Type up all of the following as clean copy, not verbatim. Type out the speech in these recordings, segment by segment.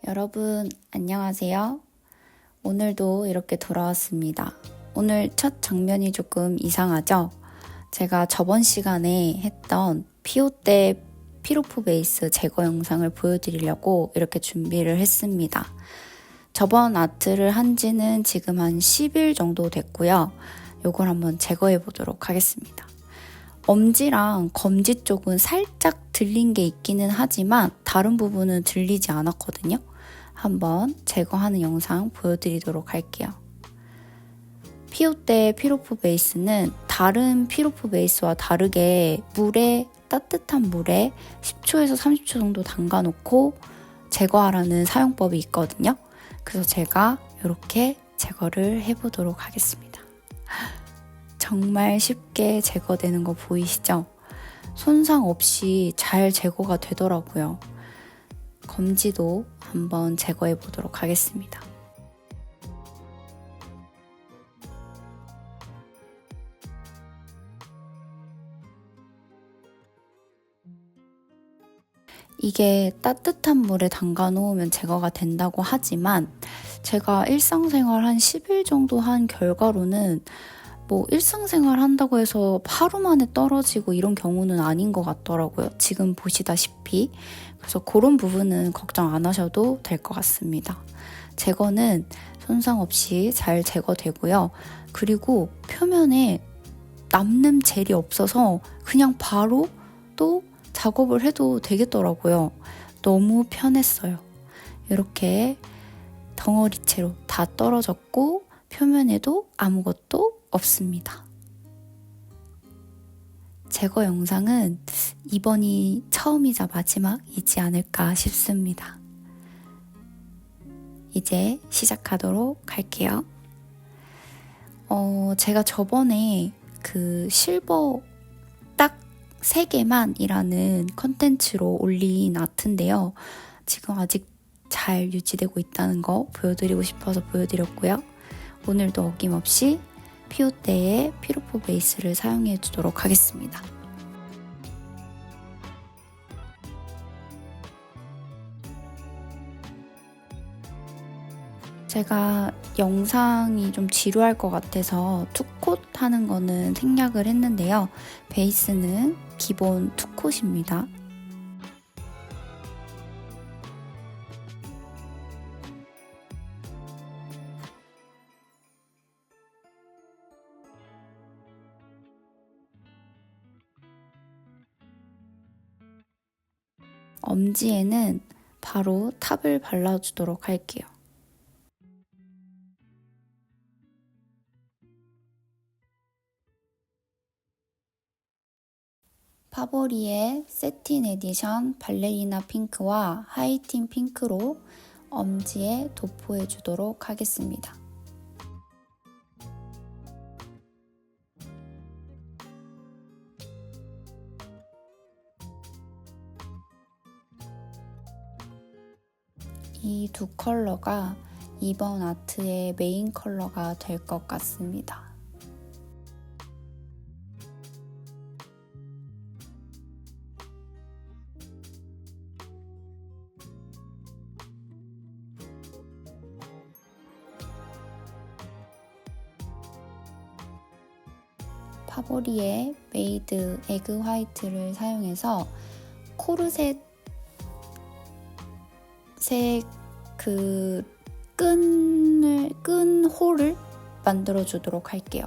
여러분 안녕하세요. 오늘도 이렇게 돌아왔습니다. 오늘 첫 장면이 조금 이상하죠? 제가 저번 시간에 했던 피오때 피로포 베이스 제거 영상을 보여드리려고 이렇게 준비를 했습니다. 저번 아트를 한 지는 지금 한 10일 정도 됐고요. 이걸 한번 제거해 보도록 하겠습니다. 엄지랑 검지 쪽은 살짝 들린 게 있기는 하지만 다른 부분은 들리지 않았거든요. 한번 제거하는 영상 보여드리도록 할게요. 피오때 피로포 베이스는 다른 피로포 베이스와 다르게 따뜻한 물에 10초에서 30초 정도 담가 놓고 제거하라는 사용법이 있거든요. 그래서 제가 이렇게 제거를 해보도록 하겠습니다. 정말 쉽게 제거되는 거 보이시죠? 손상 없이 잘 제거가 되더라고요. 검지도 한번 제거해 보도록 하겠습니다. 이게 따뜻한 물에 담가 놓으면 제거가 된다고 하지만 제가 일상생활 한 10일 정도 한 결과로는 일상생활 한다고 해서 하루 만에 떨어지고 이런 경우는 아닌 것 같더라고요. 지금 보시다시피. 그래서 그런 부분은 걱정 안 하셔도 될 것 같습니다. 제거는 손상 없이 잘 제거되고요. 그리고 표면에 남는 젤이 없어서 그냥 바로 또 작업을 해도 되겠더라고요. 너무 편했어요. 이렇게 덩어리채로 다 떨어졌고 표면에도 아무것도 없습니다. 제거 영상은 이번이 처음이자 마지막이지 않을까 싶습니다. 이제 시작하도록 할게요. 제가 저번에 그 실버 딱 3개만이라는 컨텐츠로 올린 아트인데요. 지금 아직 잘 유지되고 있다는 거 보여드리고 싶어서 보여드렸고요. 오늘도 어김없이 피오때의 피로포 베이스를 사용해 주도록 하겠습니다. 제가 영상이 좀 지루할 것 같아서 투콧 하는 거는 생략을 했는데요. 베이스는 기본 투콧입니다. 엄지에는 바로 탑을 발라주도록 할게요. 파보리의 세틴 에디션 발레리나 핑크와 하이틴 핑크로 엄지에 도포해주도록 하겠습니다. 이 두 컬러가 이번 아트의 메인 컬러가 될 것 같습니다. 파보리의 메이드 에그 화이트를 사용해서 코르셋 끈 홀을 만들어 주도록 할게요.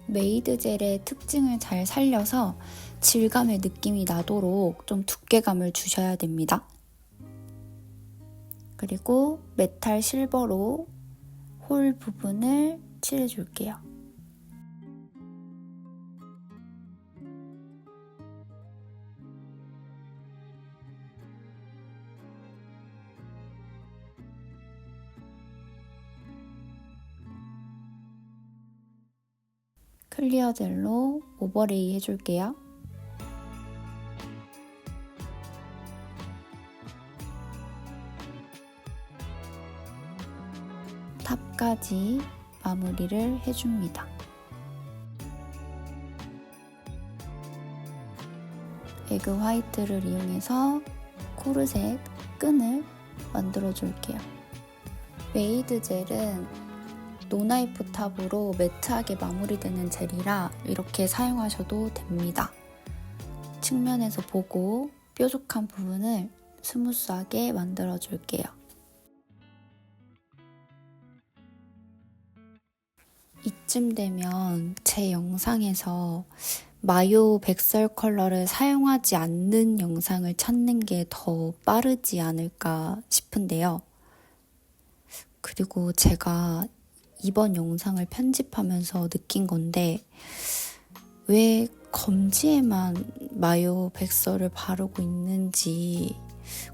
메이드 젤의 특징을 잘 살려서 질감의 느낌이 나도록 좀 두께감을 주셔야 됩니다. 그리고 메탈 실버로 홀 부분을 칠해줄게요. 클리어 젤로 오버레이 해줄게요. 탑까지 마무리를 해줍니다. 에그 화이트를 이용해서 코르셋 끈을 만들어 줄게요. 메이드 젤은 노나이프 탑으로 매트하게 마무리되는 젤이라 이렇게 사용하셔도 됩니다. 측면에서 보고 뾰족한 부분을 스무스하게 만들어 줄게요. 이쯤 되면 제 영상에서 마요 백설 컬러를 사용하지 않는 영상을 찾는 게 더 빠르지 않을까 싶은데요. 그리고 제가 이번 영상을 편집하면서 느낀 건데 왜 검지에만 마요 백설을 바르고 있는지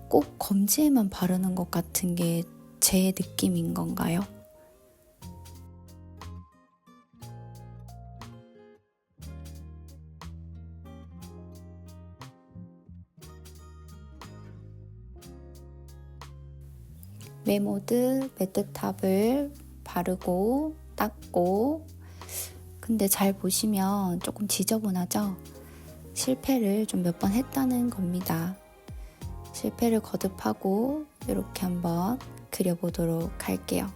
꼭 검지에만 바르는 것 같은 게 제 느낌인 건가요? 메모드 매트탑을 바르고 닦고, 근데 잘 보시면 조금 지저분하죠? 실패를 좀 몇 번 했다는 겁니다. 실패를 거듭하고 이렇게 한번 그려보도록 할게요.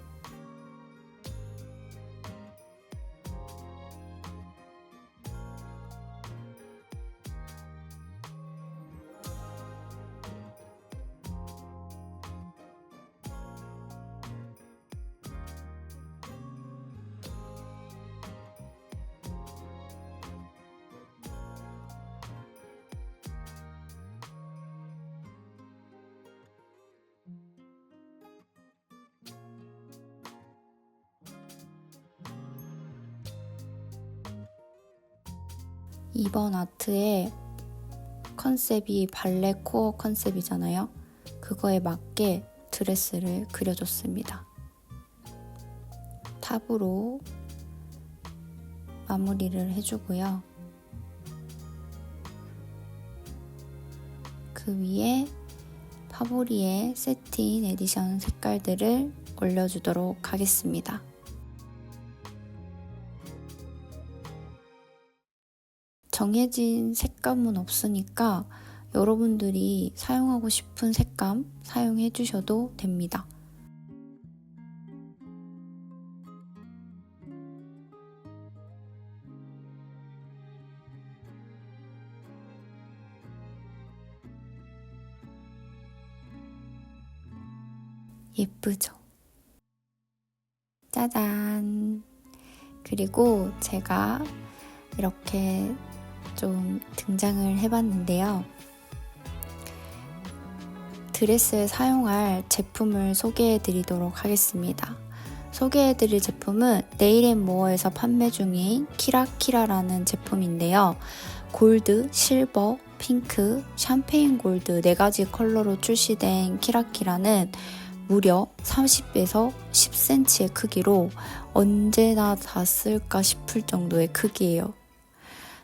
이번 아트의 컨셉이 발레 코어 컨셉이잖아요. 그거에 맞게 드레스를 그려줬습니다. 탑으로 마무리를 해주고요. 그 위에 파보리의 세틴 에디션 색깔들을 올려주도록 하겠습니다. 정해진 색감은 없으니까 여러분들이 사용하고 싶은 색감 사용해 주셔도 됩니다. 예쁘죠? 짜잔! 그리고 제가 이렇게 좀 등장을 해봤는데요. 드레스에 사용할 제품을 소개해드리도록 하겠습니다. 소개해드릴 제품은 네일앤모어에서 판매 중인 키라키라라는 제품인데요. 골드, 실버, 핑크, 샴페인 골드 4가지 컬러로 출시된 키라키라는 무려 30에서 10cm의 크기로 언제나 다 쓸까 싶을 정도의 크기예요.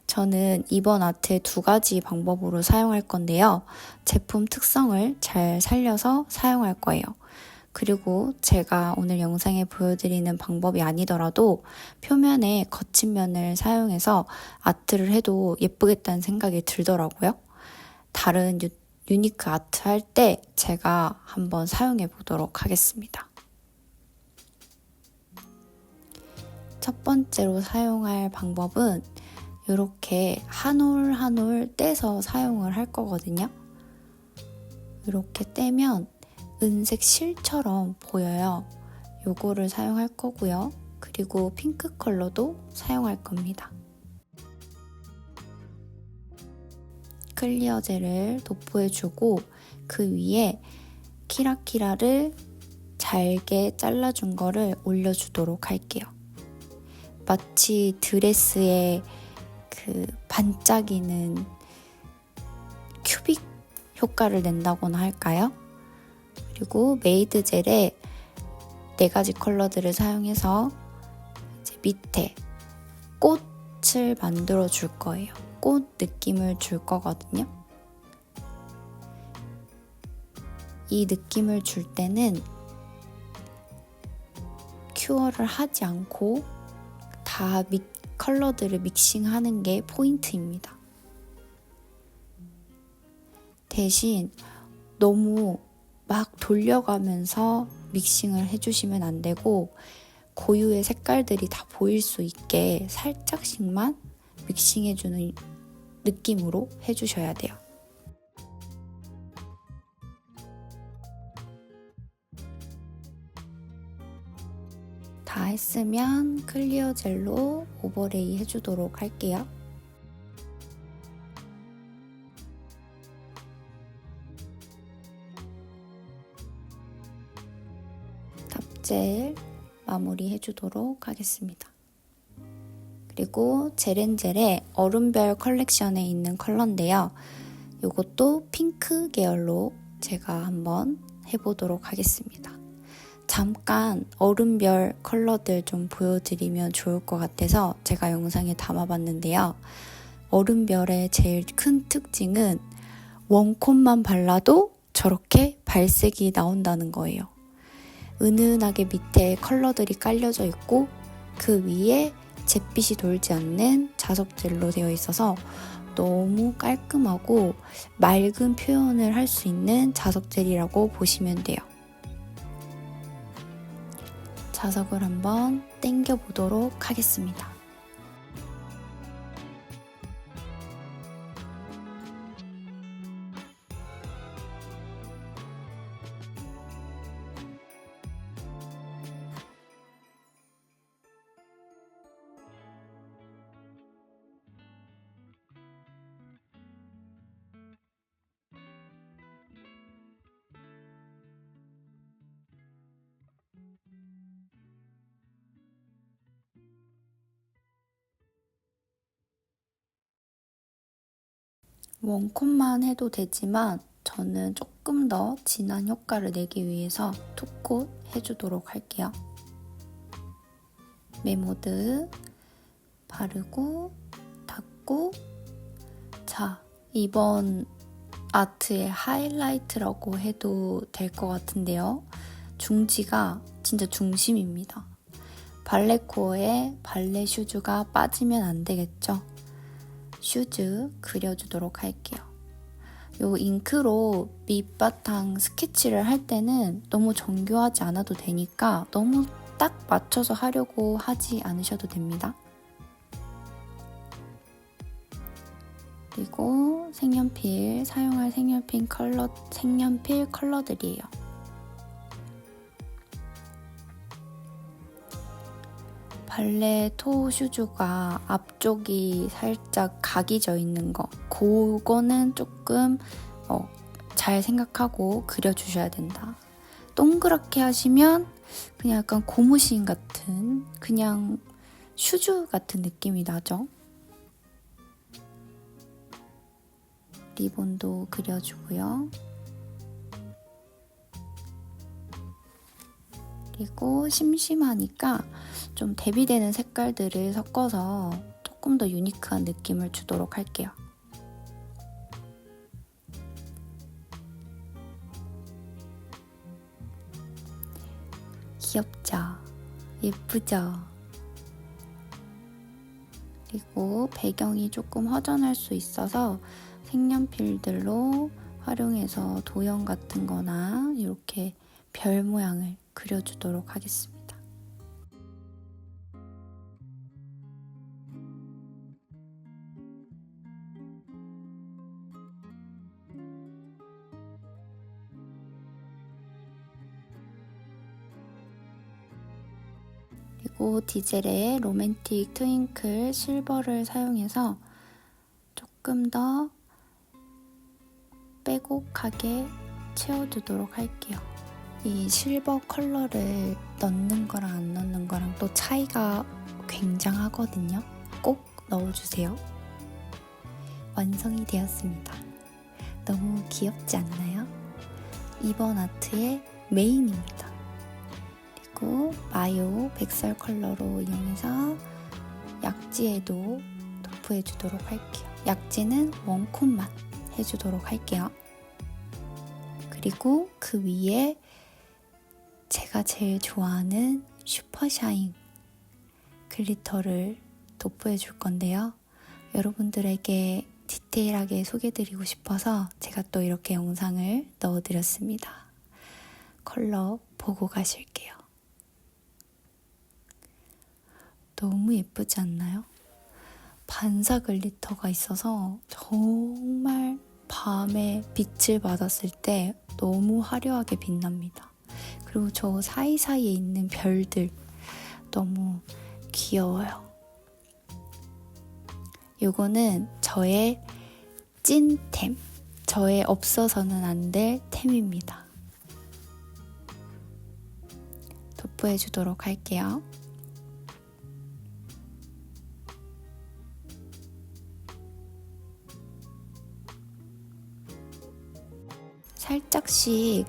저는 이번 아트에 2가지 방법으로 사용할 건데요. 제품 특성을 잘 살려서 사용할 거예요. 그리고 제가 오늘 영상에 보여드리는 방법이 아니더라도 표면에 거친 면을 사용해서 아트를 해도 예쁘겠다는 생각이 들더라고요. 다른 유니크 아트 할 때 제가 한번 사용해 보도록 하겠습니다. 첫 번째로 사용할 방법은 이렇게 한 올 한 올 떼서 사용을 할 거거든요. 이렇게 떼면 은색 실처럼 보여요. 요거를 사용할 거고요. 그리고 핑크 컬러도 사용할 겁니다. 클리어 젤을 도포해주고 그 위에 키라키라를 잘게 잘라준 거를 올려주도록 할게요. 마치 드레스에 그 반짝이는 큐빅 효과를 낸다고나 할까요? 그리고 메이드 젤에 4가지 컬러들을 사용해서 이제 밑에 꽃을 만들어 줄 거예요. 꽃 느낌을 줄 거거든요. 이 느낌을 줄 때는 큐어를 하지 않고 다 컬러들을 믹싱하는 게 포인트입니다. 대신 너무 막 돌려가면서 믹싱을 해주시면 안 되고 고유의 색깔들이 다 보일 수 있게 살짝씩만 믹싱해주는 느낌으로 해주셔야 돼요. 다 했으면 클리어 젤로 오버레이 해주도록 할게요. 탑젤 마무리 해주도록 하겠습니다. 그리고 젤앤젤의 얼음별 컬렉션에 있는 컬러인데요. 이것도 핑크 계열로 제가 한번 해보도록 하겠습니다. 잠깐 얼음별 컬러들 좀 보여드리면 좋을 것 같아서 제가 영상에 담아봤는데요. 얼음별의 제일 큰 특징은 웜콘만 발라도 저렇게 발색이 나온다는 거예요. 은은하게 밑에 컬러들이 깔려져 있고 그 위에 잿빛이 돌지 않는 자석젤로 되어 있어서 너무 깔끔하고 맑은 표현을 할 수 있는 자석젤이라고 보시면 돼요. 자석을 한번 당겨 보도록 하겠습니다. 원콧만 해도 되지만 저는 조금 더 진한 효과를 내기 위해서 투콧 해주도록 할게요. 메모드 바르고 닦고. 자, 이번 아트의 하이라이트라고 해도 될 것 같은데요. 중지가 진짜 중심입니다. 발레코어에 발레 슈즈가 빠지면 안 되겠죠. 슈즈 그려주도록 할게요. 요 잉크로 밑바탕 스케치를 할 때는 너무 정교하지 않아도 되니까 너무 딱 맞춰서 하려고 하지 않으셔도 됩니다. 그리고 색연필, 사용할 색연필 컬러들이에요. 발레 토 슈즈가 앞쪽이 살짝 각이 져 있는 거, 그거는 조금 잘 생각하고 그려주셔야 된다. 동그랗게 하시면 그냥 약간 고무신 같은, 그냥 슈즈 같은 느낌이 나죠? 리본도 그려주고요. 그리고 심심하니까 좀 대비되는 색깔들을 섞어서 조금 더 유니크한 느낌을 주도록 할게요. 귀엽죠? 예쁘죠? 그리고 배경이 조금 허전할 수 있어서 색연필들로 활용해서 도형 같은 거나 이렇게 별 모양을 그려주도록 하겠습니다. 그리고 디젤의 로맨틱 트윙클 실버를 사용해서 조금 더 빼곡하게 채워두도록 할게요. 이 실버 컬러를 넣는 거랑 안 넣는 거랑 또 차이가 굉장하거든요. 꼭 넣어주세요. 완성이 되었습니다. 너무 귀엽지 않나요? 이번 아트의 메인입니다. 그리고 마요 백설 컬러로 이용해서 약지에도 도포해주도록 할게요. 약지는 원콧만 해주도록 할게요. 그리고 그 위에 제가 제일 좋아하는 슈퍼샤인 글리터를 도포해 줄 건데요. 여러분들에게 디테일하게 소개해드리고 싶어서 제가 또 이렇게 영상을 넣어드렸습니다. 컬러 보고 가실게요. 너무 예쁘지 않나요? 반사 글리터가 있어서 정말 밤에 빛을 받았을 때 너무 화려하게 빛납니다. 그리고 저 사이사이에 있는 별들 너무 귀여워요. 요거는 저의 찐템, 저의 없어서는 안 될 템입니다. 도포해 주도록 할게요. 살짝씩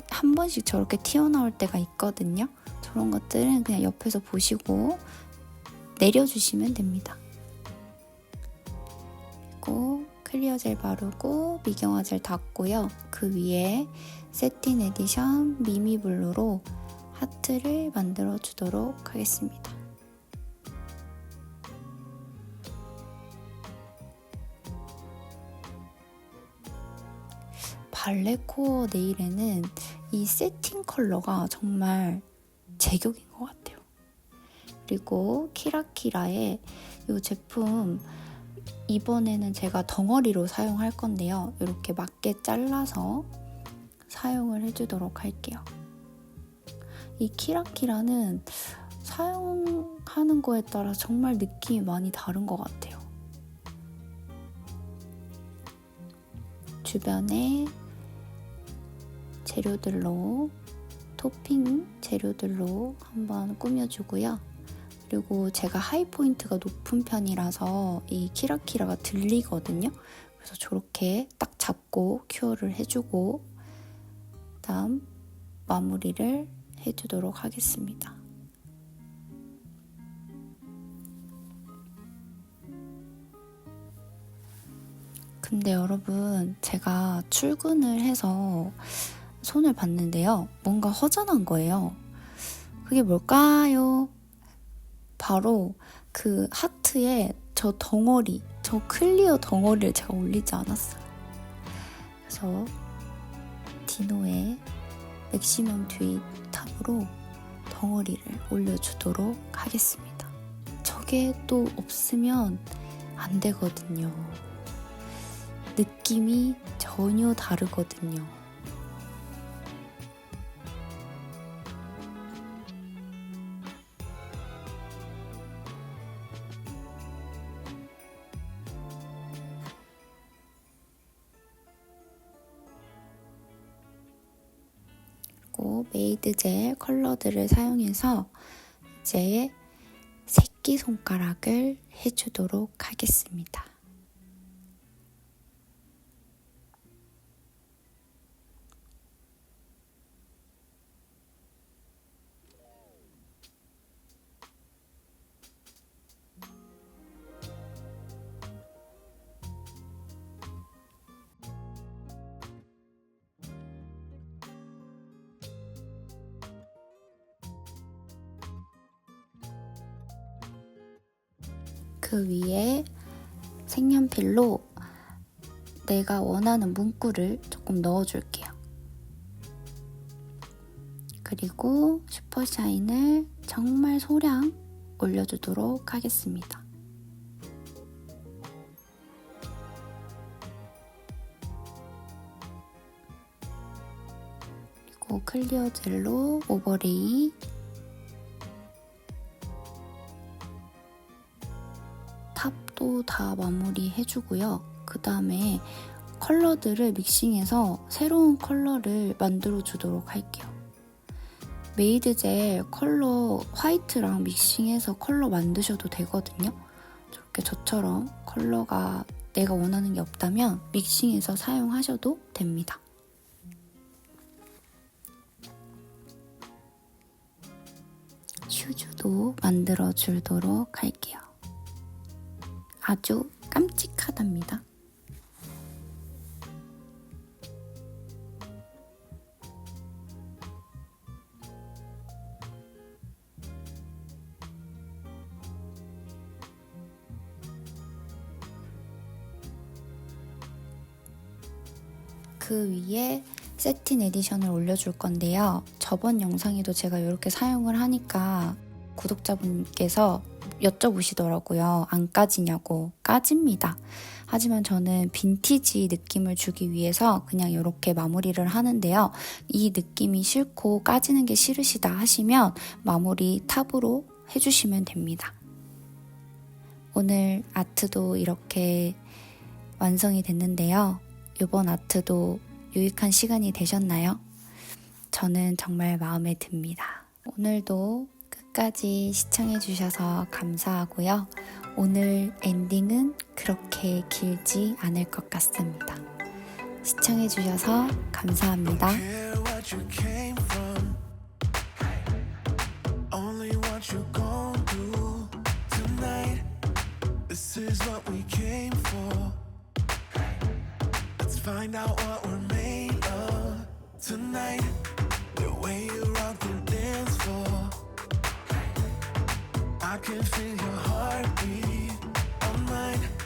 한 번씩 저렇게 튀어나올 때가 있거든요. 저런 것들은 그냥 옆에서 보시고 내려주시면 됩니다. 그리고 클리어 젤 바르고 미경화 젤 닦고요. 그 위에 세틴 에디션 미미 블루로 하트를 만들어 주도록 하겠습니다. 발레 코어 네일에는 이 세팅 컬러가 정말 제격인 것 같아요. 그리고 키라키라의 이 제품 이번에는 제가 덩어리로 사용할 건데요. 이렇게 맞게 잘라서 사용을 해주도록 할게요. 이 키라키라는 사용하는 거에 따라 정말 느낌이 많이 다른 것 같아요. 주변에 재료들로 토핑 재료들로 한번 꾸며주고요. 그리고 제가 하이포인트가 높은 편이라서 이 키라키라가 들리거든요. 그래서 저렇게 딱 잡고 큐어를 해주고 다음 마무리를 해주도록 하겠습니다. 근데 여러분, 제가 출근을 해서 손을 봤는데요. 뭔가 허전한 거예요. 그게 뭘까요? 바로 그 하트에 저 덩어리, 저 클리어 덩어리를 제가 올리지 않았어요. 그래서 디노의 맥시멈 듀잇 탑으로 덩어리를 올려주도록 하겠습니다. 저게 또 없으면 안 되거든요. 느낌이 전혀 다르거든요. 그리고 메이드 젤 컬러들을 사용해서 이제 새끼손가락을 해주도록 하겠습니다. 그 위에 색연필로 내가 원하는 문구를 조금 넣어줄게요. 그리고 슈퍼샤인을 정말 소량 올려주도록 하겠습니다. 그리고 클리어 젤로 오버레이 또 다 마무리 해주고요. 그 다음에 컬러들을 믹싱해서 새로운 컬러를 만들어 주도록 할게요. 메이드 젤 컬러 화이트랑 믹싱해서 컬러 만드셔도 되거든요. 저렇게 저처럼 컬러가 내가 원하는 게 없다면 믹싱해서 사용하셔도 됩니다. 슈즈도 만들어 주도록 할게요. 아주 깜찍하답니다. 그 위에 세틴 에디션을 올려줄 건데요. 저번 영상에도 제가 이렇게 사용을 하니까 구독자분께서 여쭤보시더라고요. 안 까지냐고. 까집니다. 하지만 저는 빈티지 느낌을 주기 위해서 그냥 이렇게 마무리를 하는데요. 이 느낌이 싫고 까지는 게 싫으시다 하시면 마무리 탑으로 해주시면 됩니다. 오늘 아트도 이렇게 완성이 됐는데요. 이번 아트도 유익한 시간이 되셨나요? 저는 정말 마음에 듭니다. 오늘도 끝까지 시청해주셔서 감사하고요. 오늘 엔딩은 그렇게 길지 않을 것 같습니다. 시청해주셔서 감사합니다. Find out what we're made of tonight. The way you rock the dance floor, I can feel your heartbeat on mine.